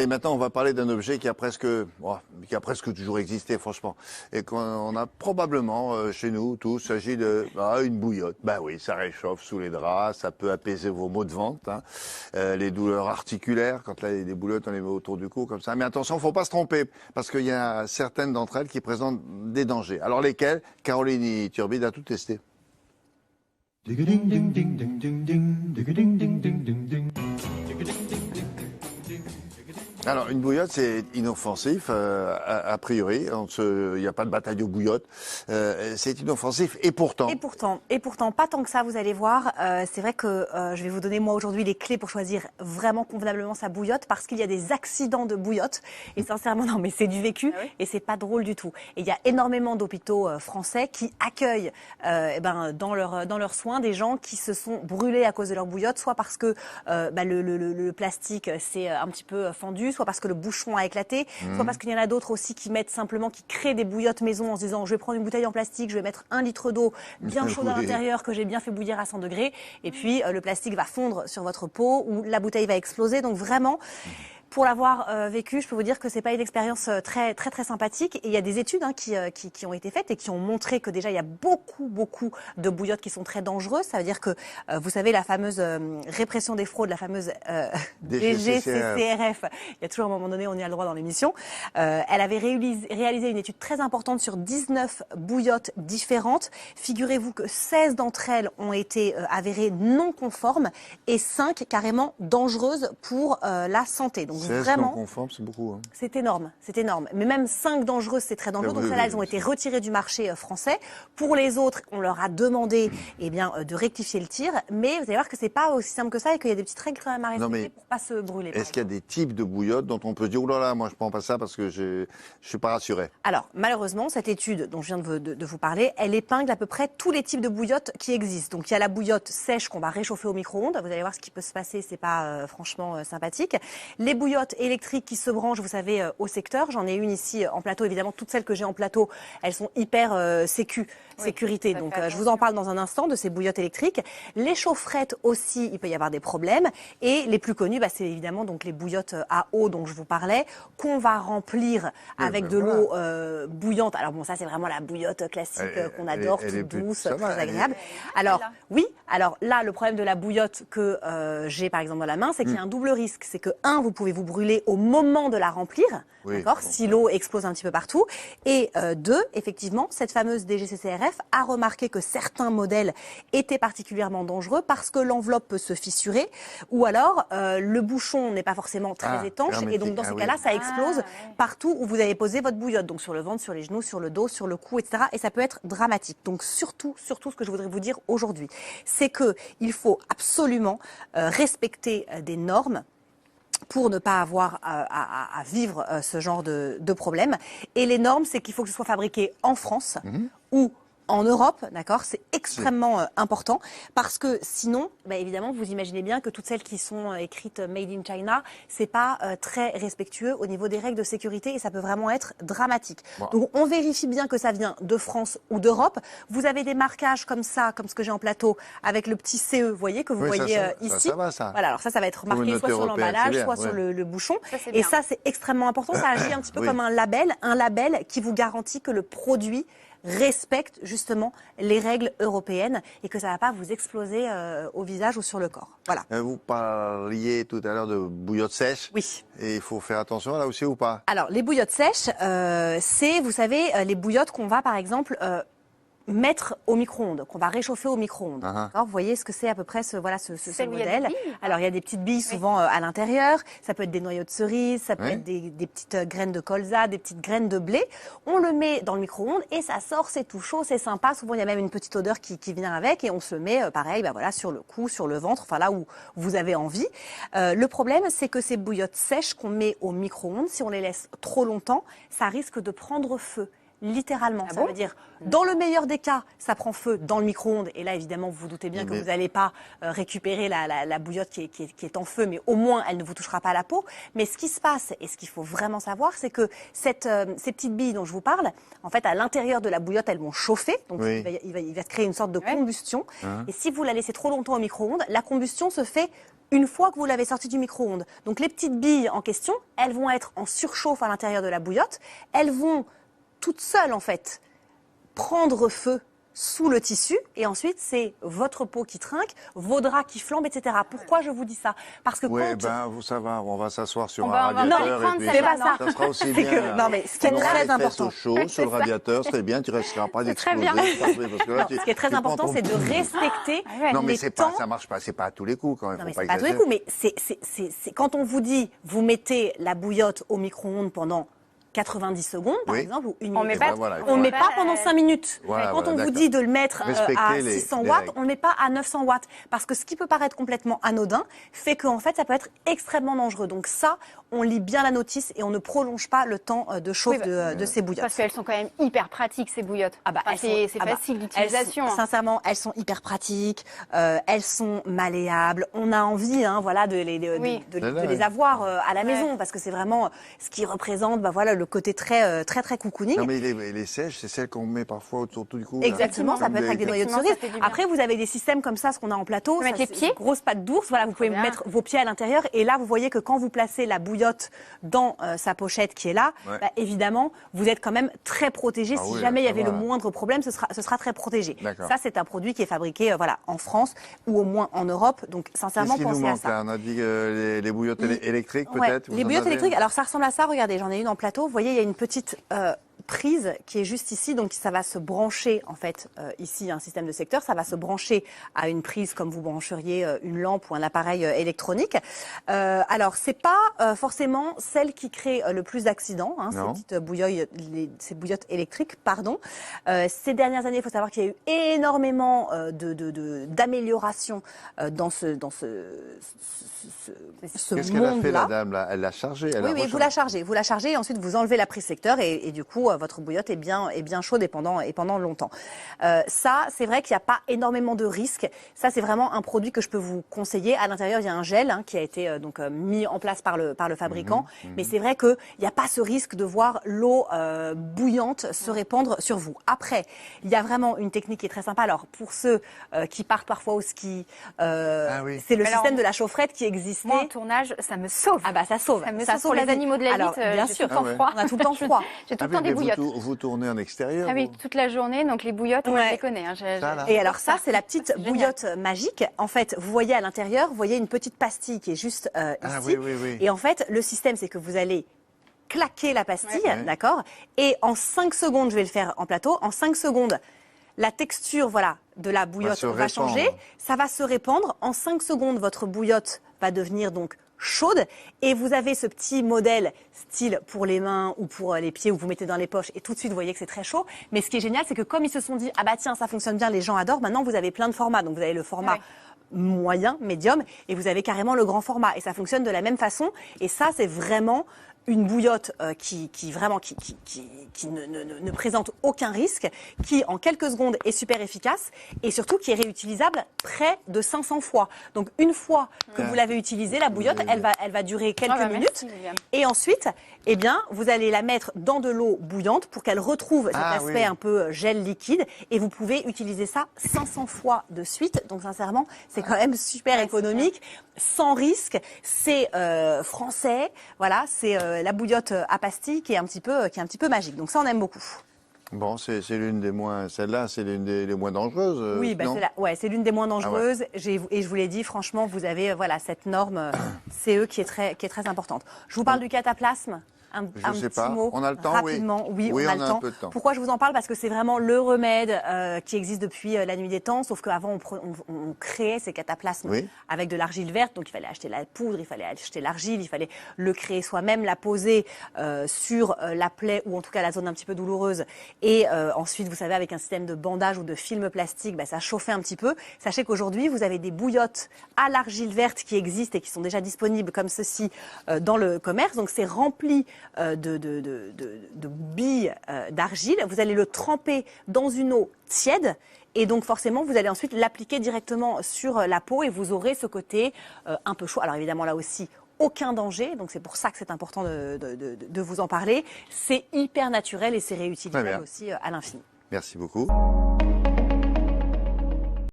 Et maintenant, on va parler d'un objet qui a presque toujours existé, franchement. Et qu'on a probablement, chez nous, tous, s'agit de une bouillotte. Ben oui, ça réchauffe sous les draps, ça peut apaiser vos maux de ventre, hein. Les douleurs articulaires, quand là, des bouillottes, on les met autour du cou, comme ça. Mais attention, faut pas se tromper, parce qu'il y a certaines d'entre elles qui présentent des dangers. Alors lesquelles? Caroline Turbide a tout testé. Alors, une bouillotte, c'est inoffensif, a priori. Il n'y a pas de bataille aux bouillottes. C'est inoffensif, et pourtant... Et pourtant, pas tant que ça, vous allez voir. C'est vrai que je vais vous donner, moi, aujourd'hui, les clés pour choisir vraiment convenablement sa bouillotte, parce qu'il y a des accidents de bouillotte. Et sincèrement, non, mais c'est du vécu, et c'est pas drôle du tout. Et il y a énormément d'hôpitaux français qui accueillent dans leurs soins des gens qui se sont brûlés à cause de leur bouillotte, soit parce que le plastique s'est un petit peu fendu, soit parce que le bouchon a éclaté, soit parce qu'il y en a d'autres aussi qui créent des bouillottes maison en se disant je vais prendre une bouteille en plastique, je vais mettre 1 litre d'eau bien chaude à l'intérieur que j'ai bien fait bouillir à 100 degrés, et puis le plastique va fondre sur votre peau ou la bouteille va exploser. Donc vraiment, pour l'avoir vécu, je peux vous dire que c'est pas une expérience très sympathique. Et il y a des études qui ont été faites et qui ont montré que déjà il y a beaucoup de bouillottes qui sont très dangereuses. Ça veut dire que vous savez, la fameuse répression des fraudes, la fameuse DGCCRF, il y a toujours un moment donné, on y a le droit dans l'émission. Elle avait réalisé une étude très importante sur 19 bouillottes différentes. Figurez-vous que 16 d'entre elles ont été avérées non conformes et 5 carrément dangereuses pour la santé. Donc 16 vraiment, non conformes, c'est beaucoup. Hein. C'est énorme. Mais même 5 dangereuses, c'est très dangereux. Donc celles-là, elles ont été retirées du marché français. Pour les autres, on leur a demandé de rectifier le tir. Mais vous allez voir que c'est pas aussi simple que ça et qu'il y a des petites règles quand même à respecter pour pas se brûler. Est-ce qu'il y a des types de bouillottes dont on peut se dire, oh là là, moi je prends pas ça parce que je suis pas rassuré? Alors, malheureusement, cette étude dont je viens de vous parler, elle épingle à peu près tous les types de bouillottes qui existent. Donc il y a la bouillotte sèche qu'on va réchauffer au micro-ondes. Vous allez voir ce qui peut se passer, c'est pas franchement sympathique. Les bouillottes électriques qui se branchent, vous savez, au secteur. J'en ai une ici en plateau. Évidemment, toutes celles que j'ai en plateau, elles sont hyper sécurité. Donc, je vous en parle dans un instant de ces bouillottes électriques. Les chaufferettes aussi, il peut y avoir des problèmes. Et les plus connues, c'est évidemment donc les bouillottes à eau dont je vous parlais, qu'on va remplir avec de l'eau bouillante. Alors bon, ça c'est vraiment la bouillotte classique qu'on adore, toute douce, très agréable. Alors oui, alors là, le problème de la bouillotte que j'ai par exemple dans la main, c'est qu'il y a un double risque. C'est que vous pouvez vous brûler au moment de la remplir, d'accord, si l'eau explose un petit peu partout. Et 2, effectivement, cette fameuse DGCCRF a remarqué que certains modèles étaient particulièrement dangereux parce que l'enveloppe peut se fissurer, ou alors le bouchon n'est pas forcément très étanche, et donc dans ces cas-là, ça explose partout où vous avez posé votre bouillotte, donc sur le ventre, sur les genoux, sur le dos, sur le cou, etc. Et ça peut être dramatique. Donc surtout, ce que je voudrais vous dire aujourd'hui, c'est que il faut absolument respecter des normes pour ne pas avoir à vivre ce genre de problème. Et les normes, c'est qu'il faut que ce soit fabriqué en France ou en Europe, d'accord, c'est extrêmement important, parce que sinon, évidemment, vous imaginez bien que toutes celles qui sont écrites Made in China, c'est pas très respectueux au niveau des règles de sécurité et ça peut vraiment être dramatique. Donc on vérifie bien que ça vient de France ou d'Europe. Vous avez des marquages comme ça, comme ce que j'ai en plateau, avec le petit CE, vous voyez, que vous voyez ici. Ça va, ça. Voilà, alors ça va être marqué soit sur l'emballage, soit sur le bouchon. Et ça, c'est extrêmement important. Ça agit un petit peu comme un label qui vous garantit que le produit respecte justement les règles européennes et que ça ne va pas vous exploser au visage ou sur le corps. Voilà. Vous parliez tout à l'heure de bouillotte sèche. Oui. Et il faut faire attention là aussi ou pas? Alors, les bouillottes sèches, c'est, vous savez, les bouillottes qu'on va par exemple mettre au micro-ondes, qu'on va réchauffer au micro-ondes. Vous voyez ce que c'est à peu près ce modèle. Alors il y a des petites billes souvent à l'intérieur, ça peut être des noyaux de cerise, ça peut être des petites graines de colza, des petites graines de blé. On le met dans le micro-ondes et ça sort, c'est tout chaud, c'est sympa. Souvent il y a même une petite odeur qui vient avec et on se met pareil, sur le cou, sur le ventre, enfin là où vous avez envie. Le problème, c'est que ces bouillottes sèches qu'on met au micro-ondes, si on les laisse trop longtemps, ça risque de prendre feu. Littéralement, ça veut dire, dans le meilleur des cas, ça prend feu dans le micro-ondes. Et là, évidemment, vous vous doutez bien que vous n'allez pas récupérer la bouillotte qui est en feu, mais au moins, elle ne vous touchera pas à la peau. Mais ce qui se passe, et ce qu'il faut vraiment savoir, c'est que ces petites billes dont je vous parle, en fait, à l'intérieur de la bouillotte, elles vont chauffer. Donc, il va se créer une sorte de combustion. Et si vous la laissez trop longtemps au micro-ondes, la combustion se fait Une fois que vous l'avez sorti du micro-ondes, donc les petites billes en question, elles vont être en surchauffe à l'intérieur de la bouillotte. Elles vont toutes seules, en fait, prendre feu sous le tissu, et ensuite c'est votre peau qui trinque, vos draps qui flambent, etc. Pourquoi je vous dis ça? Parce que Oui, quand... ça va, on va s'asseoir sur On un va les radiateur prendre, et puis c'est pas ça. ça sera aussi C'est bien. que- non, mais ce qui est très important. Au chaud sur le radiateur, c'est bien, tu risqueras pas très d'exploser. bien. Parce que là, Ce qui est très important, c'est de respecter Non, mais les c'est temps. pas, ça marche pas, c'est pas à tous les coups quand même. Non, faut mais pas c'est pas à tous les exagérer. coups, mais c'est quand on vous dit, vous mettez la bouillotte au micro-ondes pendant 90 secondes, par Oui. exemple, ou une On minute. met pas, voilà, On ne met met pas pendant 5 minutes. Voilà, Quand voilà, on vous d'accord. dit de le mettre Respectez à les 600 les watts, règles. on ne le met pas à 900 watts. Parce que ce qui peut paraître complètement anodin fait qu'en fait, ça peut être extrêmement dangereux. Donc ça, on lit bien la notice et on ne prolonge pas le temps de chauffe Oui, de ces bouillottes. Parce qu'elles sont quand même hyper pratiques, ces bouillottes. Ah bah, Enfin, c'est facile d'utilisation. Sincèrement, elles sont hyper pratiques, elles sont malléables. On a envie, hein, voilà, de les avoir à la maison parce que c'est vraiment ce qui représente, bah voilà, le côté très cocooning. Non, mais les sèches, c'est celles qu'on met parfois autour du cou. Exactement, là, ça peut être avec des noyaux de Effectivement, cerise. ça fait du bien. Après, vous avez des systèmes comme ça, ce qu'on a en plateau. peut mettre Ça, les c'est pieds. une grosse patte d'ours. Voilà, vous pouvez bien. mettre vos pieds à l'intérieur. Et là, vous voyez que quand vous placez la bouillotte dans sa pochette qui est là, Ouais. bah, évidemment, vous êtes quand même très protégé. Ah Si oui, jamais il y ça avait va. le moindre problème, ce sera très protégé. D'accord. Ça, c'est un produit qui est fabriqué voilà, en France ou au moins en Europe. Donc, Qu'est-ce sincèrement, qui nous pensez à manque ça. là? On a dit les bouillottes électriques Ouais, peut-être. Vous les en bouillottes avez électriques, alors ça ressemble à ça, regardez, j'en ai une en plateau. Vous voyez, il y a une petite prise qui est juste ici, donc ça va se brancher, en fait, ici, un système de secteur, ça va se brancher à une prise comme vous brancheriez une lampe ou un appareil électronique. Alors, c'est pas forcément celle qui crée le plus d'accidents, hein, Non. ces petites ces bouillottes électriques, pardon. Ces dernières années, il faut savoir qu'il y a eu énormément d'améliorations dans ce Qu'est-ce qu'elle a fait monde-là. la dame là? Elle l'a chargée. Elle Oui, a oui, rechargé. vous la chargez et ensuite vous enlevez la prise secteur et du coup votre bouillotte est bien chaude et pendant longtemps. Ça, c'est vrai qu'il n'y a pas énormément de risques. Ça, c'est vraiment un produit que je peux vous conseiller. À l'intérieur, il y a un gel qui a été mis en place par le fabricant, mais c'est vrai qu'il n'y a pas ce risque de voir l'eau bouillante se répandre sur vous. Après, il y a vraiment une technique qui est très sympa. Alors pour ceux qui partent parfois au ski, Ah oui. c'est le Alors, système de la chaufferette qui existait. Moi, en tournage, ça me sauve. Ah bah ça sauve. Ça me sauve pour la les vie. animaux de la Alors, vitre. bien J'ai sûr. tout le temps Ah ouais. froid. On a tout le temps froid. J'ai tout Ah le temps oui, des mais bouillottes. vous tournez en extérieur. Ah oui, vous toute la journée, donc les bouillottes, on Ouais. les connaît. Hein. Ça, là. Et alors ça, c'est la petite C'est génial. bouillotte magique. En fait, vous voyez à l'intérieur, vous voyez une petite pastille qui est juste Ah ici. oui, oui, oui. Et en fait, le système, c'est que vous allez claquer la pastille, Ouais. d'accord? Et en 5 secondes, je vais le faire en plateau, en 5 secondes, la texture voilà, de la bouillotte se va répandre. changer. Ça va se répandre. En 5 secondes, votre bouillotte va devenir donc chaude et vous avez ce petit modèle style pour les mains ou pour les pieds où vous mettez dans les poches et tout de suite vous voyez que c'est très chaud. Mais ce qui est génial, c'est que comme ils se sont dit ah bah tiens ça fonctionne bien, les gens adorent, maintenant vous avez plein de formats. Donc vous avez le format Ouais. moyen, médium et vous avez carrément le grand format et ça fonctionne de la même façon et ça c'est vraiment une bouillotte qui ne présente aucun risque, qui en quelques secondes est super efficace et surtout qui est réutilisable près de 500 fois. Donc une fois que vous l'avez utilisée, la bouillotte, elle va durer quelques Ah bah, minutes merci, William. et ensuite, eh bien, vous allez la mettre dans de l'eau bouillante pour qu'elle retrouve cet Ah, aspect oui. un peu gel liquide et vous pouvez utiliser ça 500 fois de suite. Donc sincèrement, c'est quand même super économique, sans risque. C'est français, voilà, c'est la bouillotte à pastilles qui est un petit peu magique. Donc ça, on aime beaucoup. Bon, c'est l'une des moins. Celle-là, c'est l'une des moins dangereuses. Oui, bah non c'est l'une des moins dangereuses. Et je vous l'ai dit, franchement, vous avez voilà cette norme CE qui est très importante. Je vous parle du cataplasme. Un sais petit pas. mot On a le temps, oui. rapidement. Oui, Oui, on a le un temps. peu de temps. Pourquoi je vous en parle? Parce que c'est vraiment le remède qui existe depuis la nuit des temps. Sauf qu'avant, on créait ces cataplasmes Oui. avec de l'argile verte. Donc il fallait acheter la poudre, il fallait acheter l'argile, il fallait le créer soi-même, la poser sur la plaie ou en tout cas la zone un petit peu douloureuse. Et ensuite, vous savez, avec un système de bandage ou de film plastique, bah, ça chauffait un petit peu. Sachez qu'aujourd'hui, vous avez des bouillottes à l'argile verte qui existent et qui sont déjà disponibles comme ceci dans le commerce. Donc c'est rempli de billes d'argile. Vous allez le tremper dans une eau tiède. Et donc forcément, vous allez ensuite l'appliquer directement sur la peau et vous aurez ce côté un peu chaud. Alors évidemment, là aussi, aucun danger. Donc c'est pour ça que c'est important de vous en parler. C'est hyper naturel et c'est Très réutilisable bien. aussi à l'infini. Merci beaucoup.